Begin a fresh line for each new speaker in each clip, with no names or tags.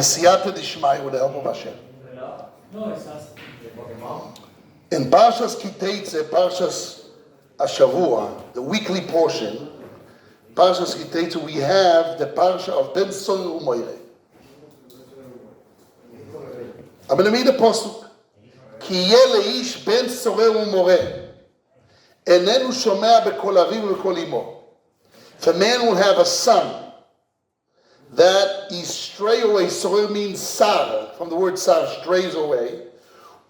Siyata Dishmai with the help of Hashem. In Parashas Ki Seitzei, Parashas Ashavua, the weekly portion, Parashas Ki Seitzei, we have the Parasha of Ben Soreir uMoreh. I'm going to read the pasuk. Ki yeh leish Ben Soreir uMoreh, enenu shomea bekol aviv ubekol imo. If a man will have a son that is stray away, Soreir means sar, from the word sar, strays away.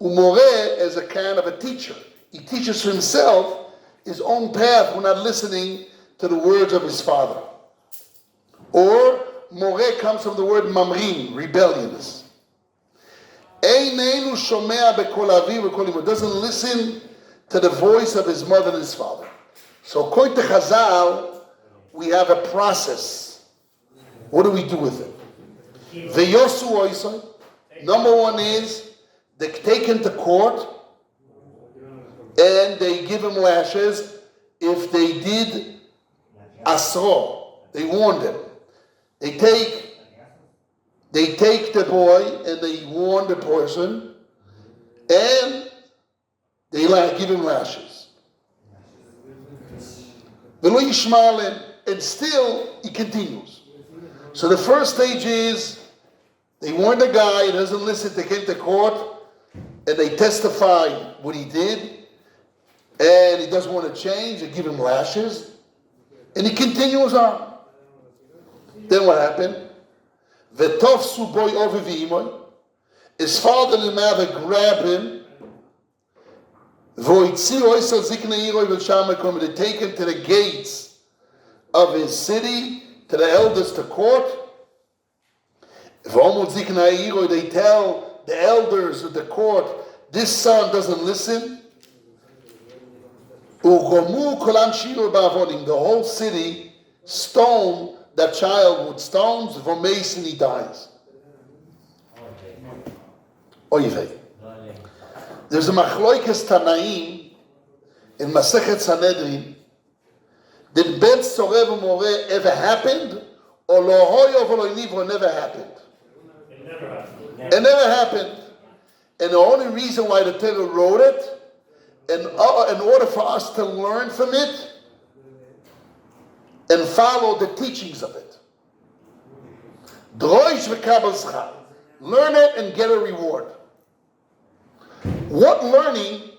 uMoreh is a kind of a teacher. He teaches himself his own path when not listening to the words of his father. Or, moreh comes from the word mamrim, rebellious. Einenu shomea bekol aviv ubekol imo, doesn't listen to the voice of his mother and his father. So, according to Chazal, we have a process. What do we do with it? Veyosu oisai. Number one is they take him to court and they give him lashes. If they did asro, they warned him. They take the boy and they warn the person and they give him lashes. And still he continues. So the first stage is they warn the guy, he doesn't listen, they came to court, and they testify what he did, and he doesn't want to change, they give him lashes, and he continues on. Then what happened? V'tofsu boy over v'imoy. His father and mother grab him, v'oitzi oisel ziknei iroi v'shamekom, they take him to the gates of his city, to the elders to court. They tell the elders of the court, this son doesn't listen. The whole city stone that child with stones, v'meis, and he dies. There's a machloikas Tanaim in Masechet Sanhedrin. Did Ben Soreir uMoreh ever happened? Or lo hoyo v'lo nivro never happened?
It never happened.
It never happened. And the only reason why the Torah wrote it, in order for us to learn from it and follow the teachings of it. Droish v'kabel schar. Learn it and get a reward. What learning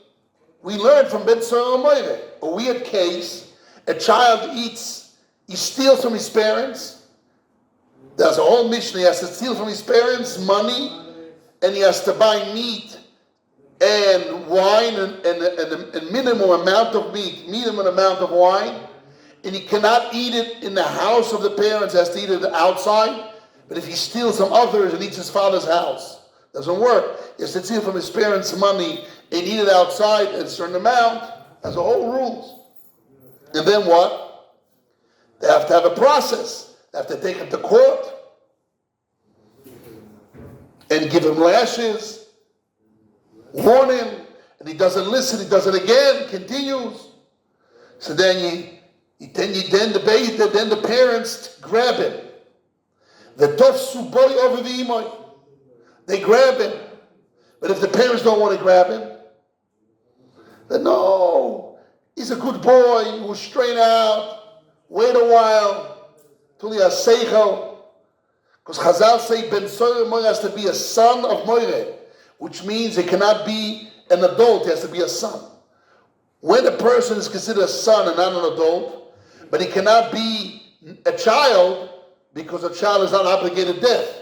we learn from Ben Soreir uMoreh? A weird case. A child eats, he steals from his parents. There's a whole mission. He has to steal from his parents money, and he has to buy meat and wine and minimum amount of meat, minimum amount of wine, and he cannot eat it in the house of the parents. He has to eat it outside. But if he steals from others and eats his father's house, doesn't work. He has to steal from his parents' money and eat it outside at a certain amount. There's a whole rules. And then what? They have to have a process. They have to take him to court and give him lashes, warn him, and he doesn't listen. He does it again, continues. So then the parents grab him. The tofsu boy over the imoy. They grab him. But if the parents don't want to grab him, then no. He's a good boy, he will straighten out, wait a while, till he has seichel. Because Chazal say Ben Soreir uMoreh has to be a son of Moreh, which means he cannot be an adult, he has to be a son. When a person is considered a son and not an adult, but he cannot be a child, because a child is not obligated death.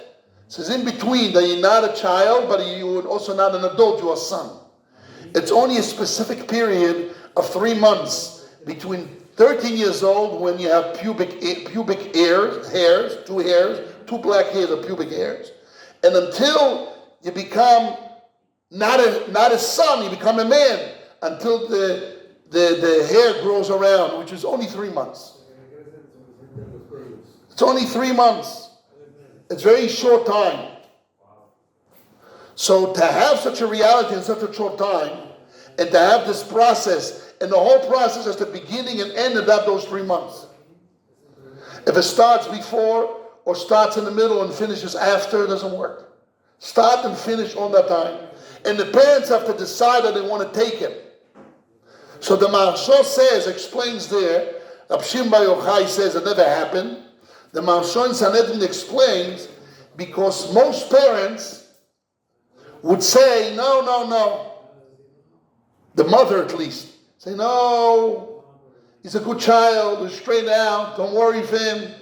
So it's in between that you're not a child, but you're also not an adult, you're a son. It's only a specific period of 3 months between 13 years old when you have pubic hairs, two black hairs of pubic hairs, and until you become not a son, you become a man, until the hair grows around, which is only 3 months. It's only 3 months. It's very short time. So to have such a reality in such a short time, and to have this process, and the whole process is the beginning and end of those 3 months. If it starts before or starts in the middle and finishes after, it doesn't work. Start and finish on that time. And the parents have to decide that they want to take him. So the Maharsha explains there, Rab Shimon Bar Yochai says it never happened. The Maharsha in Sanhedrin explains because most parents would say, no. The mother at least. Say, no, he's a good child, he's straight out, don't worry for him.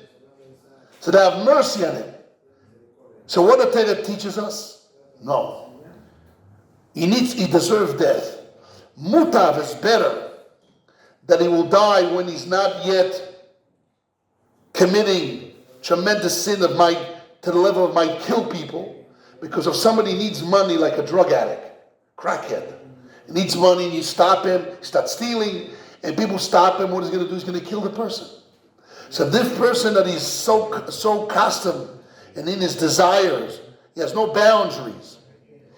So they have mercy on him. So what the Torah teaches us? No. He deserves death. Mutav is better that he will die when he's not yet committing tremendous sin to the level of might kill people. Because if somebody needs money like a drug addict, crackhead, he needs money and you stop him, he starts stealing, and people stop him, what he's going to do? He's going to kill the person. So this person that he's so accustomed and in his desires, he has no boundaries.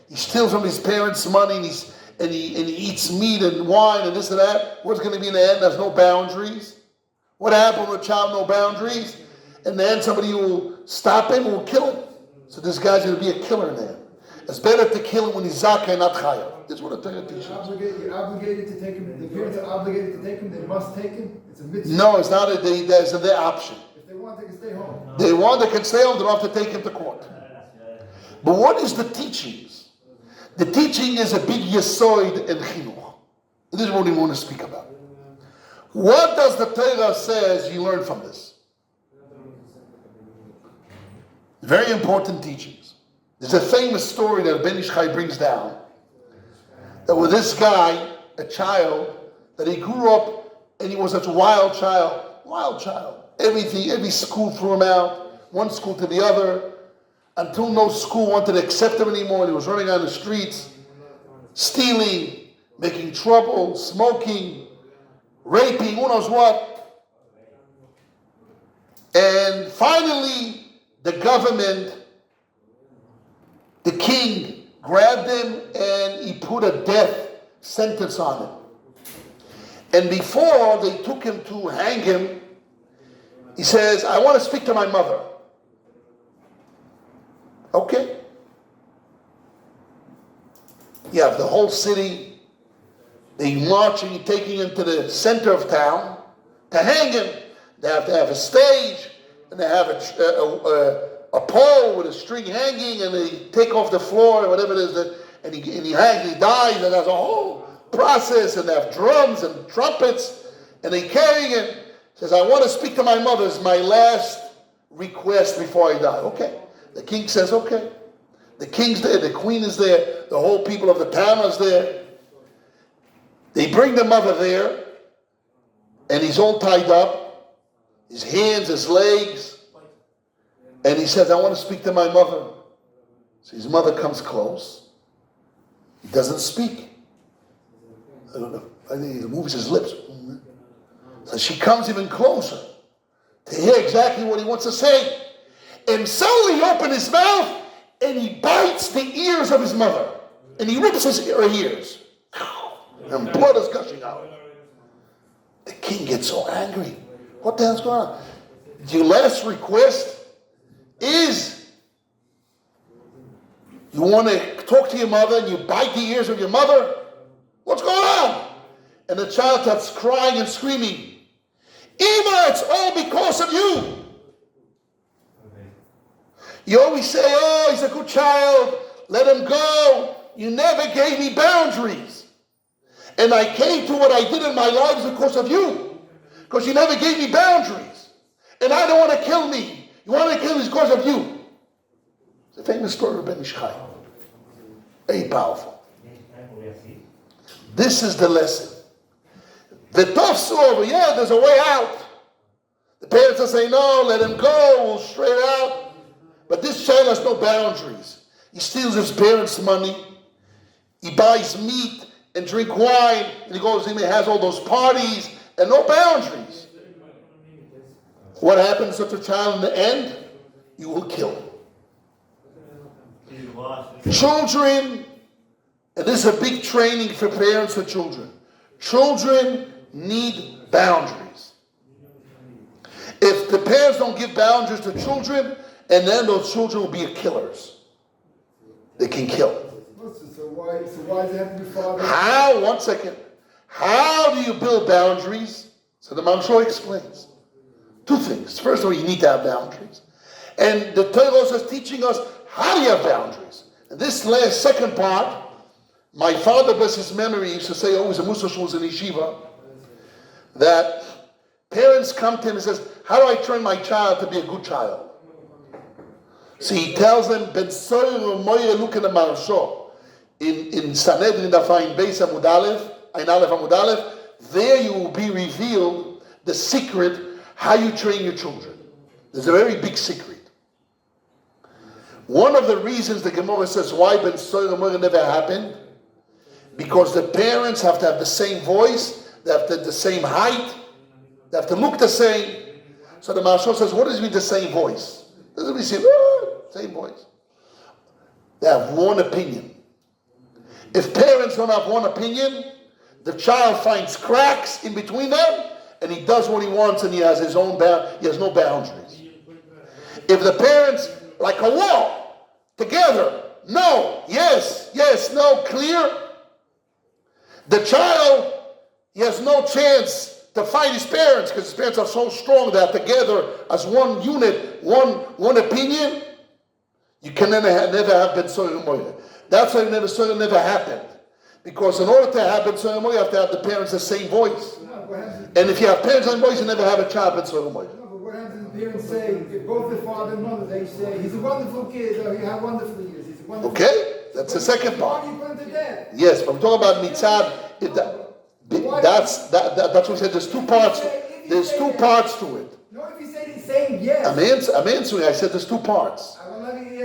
He steals from his parents' money and he eats meat and wine and this and that. What's going to be in the end? There's no boundaries. What happened with a child? No boundaries. In the end, somebody will stop him, will kill him. So this guy's going to be a killer in the end. It's better to kill him when he's zakah and not chayav. This is what a Torah teaches.
You're obligated to take him. The parents are obligated to take him. They must take him. It's a mitzvah.
No, it's not. There's their option.
If they want, they can stay home.
They want, they can stay home. They don't have to take him to court. But what is the teachings? The teaching is a big yesoid in chinuch. This is what we want to speak about. What does the Torah says you learn from this? Very important teachings. There's a famous story that Ben Ish brings down. That with this guy, a child, that he grew up and he was such a wild child. Every school threw him out, one school to the other, until no school wanted to accept him anymore. He was running on the streets, stealing, making trouble, smoking, raping, who knows what. And finally, the government, the king, grabbed him and he put a death sentence on him. And before they took him to hang him, he says, I want to speak to my mother. Okay. You have the whole city, they marching, taking him to the center of town to hang him. They have to have a stage, and they have a pole with a string hanging, and they take off the floor, or whatever it is, and he hangs, he dies, and there's a whole process, and they have drums and trumpets, and they carry him. He says, I want to speak to my mother. It's my last request before I die. Okay. The king says, okay. The king's there, the queen is there, the whole people of the town is there. They bring the mother there, and he's all tied up, his hands, his legs, and he says, I want to speak to my mother. So his mother comes close. He doesn't speak. I don't know. I think he moves his lips. So she comes even closer to hear exactly what he wants to say. And suddenly he opens his mouth and he bites the ears of his mother. And he rips her ears. And blood is gushing out. The king gets so angry. What the hell's going on? Your last request is you want to talk to your mother and you bite the ears of your mother? What's going on? And the child starts crying and screaming, Eva, it's all because of you. You always say, oh, he's a good child, let him go. You never gave me boundaries. And I came to what I did in my life because of you. Because you never gave me boundaries. And I don't want to kill me. You want to kill me because of you. It's a famous story of Ben Ish Chai. Very powerful. This is the lesson. The tough over, yeah, there's a way out. The parents will say, no, let him go, we'll straight out. But this child has no boundaries. He steals his parents' money. He buys meat and drink wine. And he goes in and has all those parties and no boundaries. What happens to such a child in the end? You will kill him. Children, and this is a big training for parents for children. Children need boundaries. If the parents don't give boundaries to children, and then those children will be killers. They can kill.
So why does it have to be father?
How? One second. How do you build boundaries? So the Mamshor explains. Two things. First of all, you need to have boundaries. And the Torah also is teaching us how do you have boundaries. And this second part, my father, bless his memory, used to say always in Musa Shul's in Yeshiva, that parents come to him and says, how do I train my child to be a good child? So he tells them, Ben Soreir, look at the Marashah. In Sanhedrin, Dafayin Beis Amud Aleph, Ayin Aleph Amud Aleph, there you will be revealed the secret, how you train your children. There's a very big secret. One of the reasons the Gemara says why Ben Soreir never happened, because the parents have to have the same voice, they have to have the same height, they have to look the same. So the Marashah says, what does it mean the same voice? Doesn't mean same voice. They have one opinion. If parents don't have one opinion, the child finds cracks in between them, and he does what he wants, and he has his own he has no boundaries. If the parents, like a wall, together, no, yes, no, clear, the child, he has no chance to fight his parents, because his parents are so strong that together, as one unit, one opinion, you can never have Ben Soreir. That's why never happened. Because in order to have Ben Soreir, you have to have the parents the same voice. And if you have parents the same voice, you never have a child Ben Soreir.
No, but what happens if the parents say, if both the father and mother, they say, he's a wonderful kid, or he had wonderful years, he's a wonderful
Okay? That's the second part.
Why do you put him to death?
Yes, but I'm talking about mitzad. That's what we said. There's two parts. There's two parts to it.
No, if you say the same yes.
I'm answering. I said there's two parts.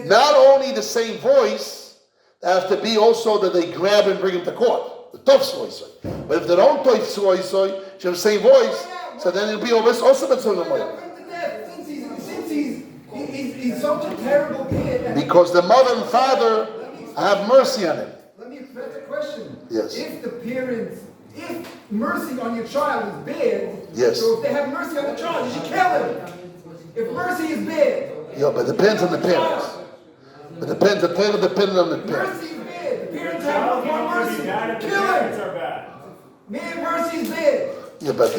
Not only the same voice, they have to be also that they grab and bring him to court. The tough voice. But if they don't tough voice, you have the same voice, so then it'll be also Ben Soreir.
Since he's such a terrible kid.
Because the mother and father have mercy on him.
Let me put the question.
Yes.
If mercy on your child is bad,
yes.
So if they have mercy on the child, you should kill him. If mercy is bad.
Yeah, but it depends on the parents. It depends. The parent depends on the parents.
Mercy is bad. The parents have one mercy. Kill him. Man, mercy is bad.
Yeah, but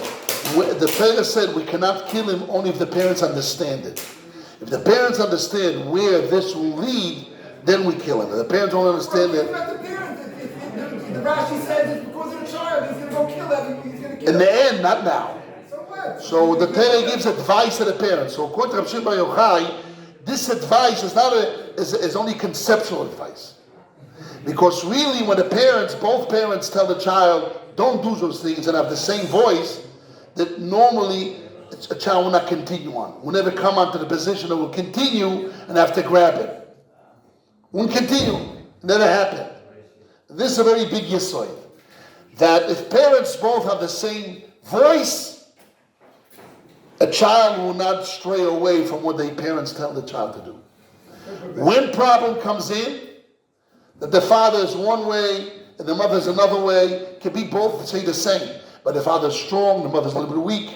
the parent said we cannot kill him only if the parents understand it. If the parents understand where this will lead, then we kill him. If the parents don't understand it.
About the parents. The Rashi says it's because of the child. He's going to go kill him. He's going to kill him.
In the end, not now.
So what?
So the Torah gives advice to the parents. So according to Rav Shimon Bar Yochai, this advice is only conceptual advice. Because really when both parents tell the child, don't do those things and have the same voice, that normally a child will not continue on. Will never come onto the position that will continue and have to grab it. Won't continue. Never happened. This is a very big yesod. That if parents both have the same voice, a child will not stray away from what their parents tell the child to do. When problem comes in, that the father is one way and the mother is another way, can be both say the same. But the father is strong, the mother is a little bit weak.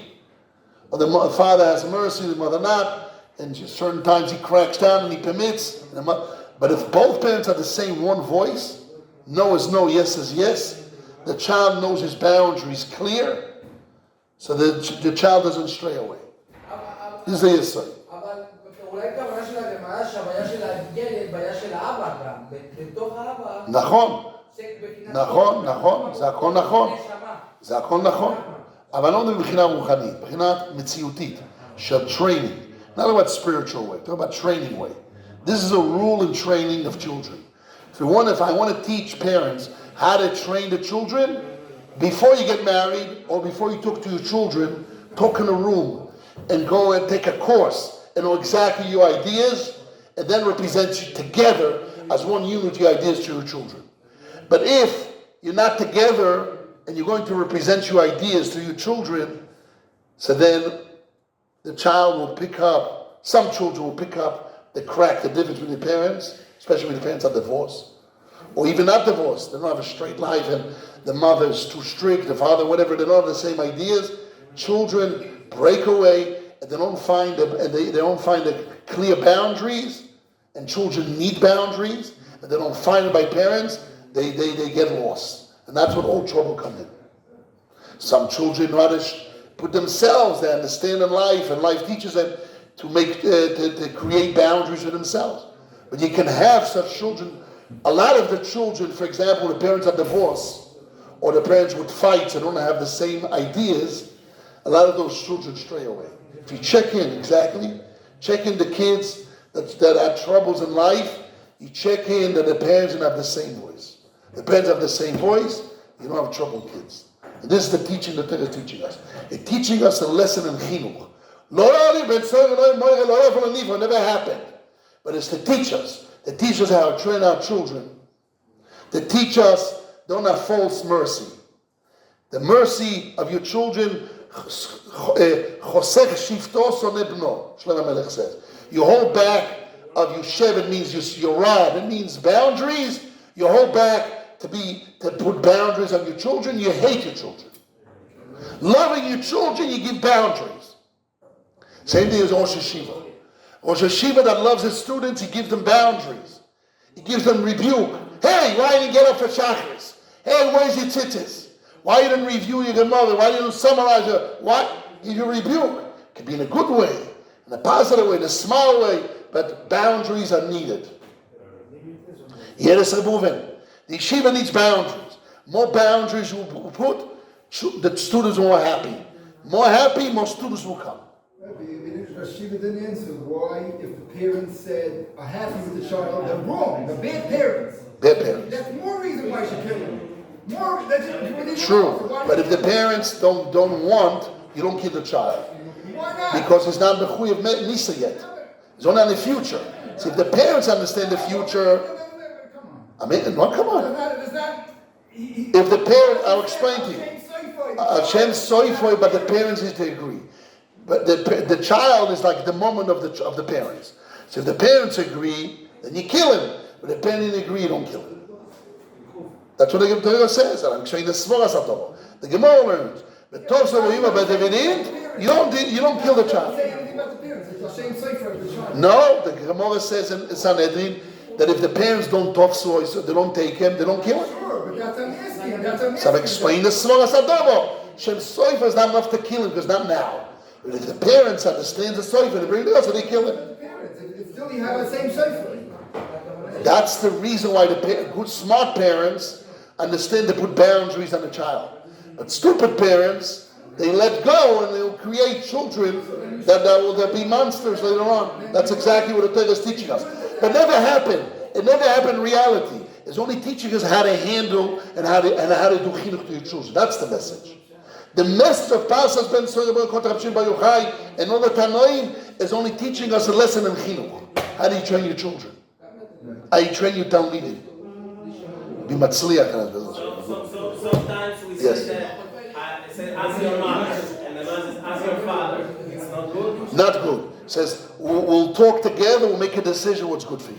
Or the father has mercy, the mother not. And certain times he cracks down and he permits. But if both parents have the same one voice, no is no, yes is yes, the child knows his boundaries clear, so the child doesn't stray away. This is the yesod. נכון, זה הכל נכון, אבל לא מבחינה רוחנית, מבחינת מציאותית, של training, not about spiritual way, talk about training way. This is a rule in training of children. If I want to teach parents how to train the children, before you get married or before you talk to your children, talk in a room and go and take a course and know exactly your ideas and then represent you together as one unit your ideas to your children. But if you're not together and you're going to represent your ideas to your children, so then the child will pick up, some children will pick up the crack, the difference between the parents, especially when the parents are divorced, or even not divorced. They don't have a straight life, and the mother's too strict, the father, whatever. They don't have the same ideas. Children break away, and they don't find the clear boundaries. And children need boundaries, and they don't find it by parents. They get lost, and that's when all trouble comes in. Some children know how to put themselves. They understand in life, and life teaches them to create boundaries for themselves. But you can have such children. A lot of the children, for example, the parents are divorced, or the parents would fight, so they don't have the same ideas. A lot of those children stray away. If you check in the kids that have troubles in life, you check in that the parents don't have the same voice. The parents have the same voice, you don't have troubled kids. And this is the teaching that Torah is teaching us. It's teaching us a lesson in chinuch. Ben Soreir never happened. But it's to teach us. To teach us how to train our children. To teach us, don't have false mercy. The mercy of your children, Chosech shifto soneh bno, Shlomo Melech says. You hold back of your shev, it means your rod, it means boundaries. You hold back to put boundaries on your children, you hate your children. Loving your children, you give boundaries. Same thing as Rosh Yeshiva. Rosh Yeshiva that loves his students, he gives them boundaries. He gives them rebuke. Hey, why didn't you get up for Shacharis? Hey, where's your tzitzis? Why you didn't review your Gemara? Why didn't you summarize it? What? Give you rebuke. It can be in a good way, in a positive way, in a small way, but boundaries are needed. Yeres Rebuven. The yeshiva needs boundaries. More boundaries you put, the students are more happy. More happy, more students will come.
Yeshiva didn't answer why, if the parents said are happy with the child, they're wrong. They're bad parents.
Bad parents.
That's more reason why you should kill them.
True, but if the parents don't want, you don't kill the child.
Why not?
Because it's not the of Nisa yet. It's only in the future. So if the parents understand the future, I mean, no, come on. If the parent, I'll explain to you. Hashem soifoy, but the parents need to agree. But the child is like the moment of the parents. So if the parents agree, then you kill him. But if the parents agree, you don't kill him. That's what the Torah says. I'm showing the Svoras Torah. The Gemara learns. But you don't kill the child. No, the Gemara says in Sanhedrin that if the parents don't tofso, so they don't take him, they don't kill him.
Sure, but that's amnesty.
So I'm explaining the Svoras Torah. Shem Soifa is not enough to kill him because not now. But if the parents understand the Soifa, they bring it up, so they kill him.
It's still you have the same Soifa.
That's the reason why the good, smart parents understand to put boundaries on the child. But stupid parents, they let go and they'll create children that will be monsters later on. That's exactly what the Torah is teaching us. But never happened. It never happened in reality. It's only teaching us how to handle and how to do chinuch to your children. That's the message. The message of Parashas Ben Soreir and all the Tanoim is only teaching us a lesson in chinuch. How do you train your children? How do you train your talmidim? Be matzliach.
So sometimes we say that ask your mother, and the man says ask your father. It's not good.
Not good. It says we'll talk together. We'll make a decision what's good for you.